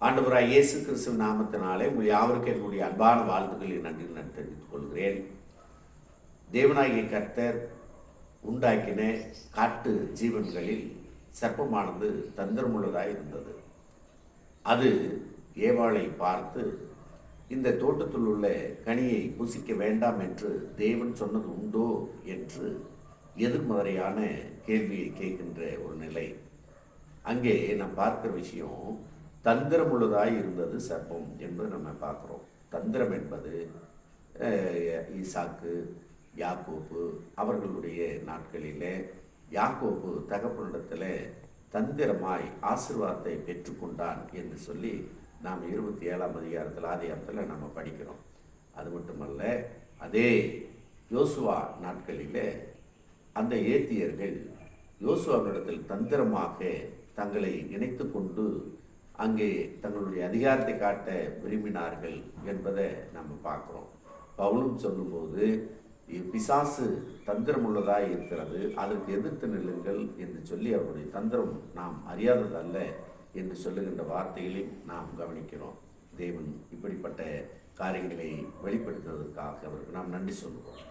ஆண்டவராய் இயேசு கிறிஸ்துவ நாமத்தினாலே உங்கள் யாவருக்கும் என்னுடைய அன்பான வாழ்த்துக்களை நன்றி நான் தெரிவித்துக் கொள்கிறேன். தேவனாகிய கர்த்தர் உண்டாக்கின காட்டு ஜீவன்களில் சர்ப்பமானது தந்திரமுள்ளதாய் இருந்தது. அது ஏவாளை பார்த்து, இந்த தோட்டத்தில் உள்ள கனியை புசிக்க வேண்டாம் என்று தேவன் சொன்னது உண்டோ என்று எதிர்மறையான கேள்வியை கேட்கின்ற ஒரு நிலை. அங்கே நாம் பார்க்கிற விஷயம், தந்திரமுள்ளதாய் இருந்தது சர்ப்பம் என்பது நம்ம பார்க்குறோம். தந்திரம் என்பது ஈசாக்கு, யாக்கோப்பு அவர்களுடைய நாட்களில் யாக்கோப்பு தகப்பனிடத்தில் தந்திரமாய் ஆசீர்வாதத்தை பெற்றுக்கொண்டான் என்று சொல்லி நாம் 27ஆம் அதிகாரத்தில் ஆதியாகமத்தில் நம்ம படிக்கிறோம். அது மட்டுமல்ல, அதே யோசுவா நாட்களில் அந்த ஏத்தியர்கள் யோசுவாவினிடத்தில் தந்திரமாக தங்களை இணைத்து கொண்டு அங்கே தங்களுடைய அதிகாரத்தை காட்ட விரும்பினார்கள் என்பதை நம்ம பார்க்குறோம். பவுலும் சொல்லும்போது, பிசாசு தந்திரமுள்ளதாக இருக்கிறது, அதற்கு எதிர்த்து நில்லுங்கள் என்று சொல்லி அவருடைய தந்திரம் நாம் அறியாததல்ல என்று சொல்லுகின்ற வார்த்தைகளையும் நாம் கவனிக்கிறோம். தேவன் இப்படிப்பட்ட காரியங்களை வெளிப்படுத்துவதற்காக அவருக்கு நாம் நன்றி சொல்லுவோம்.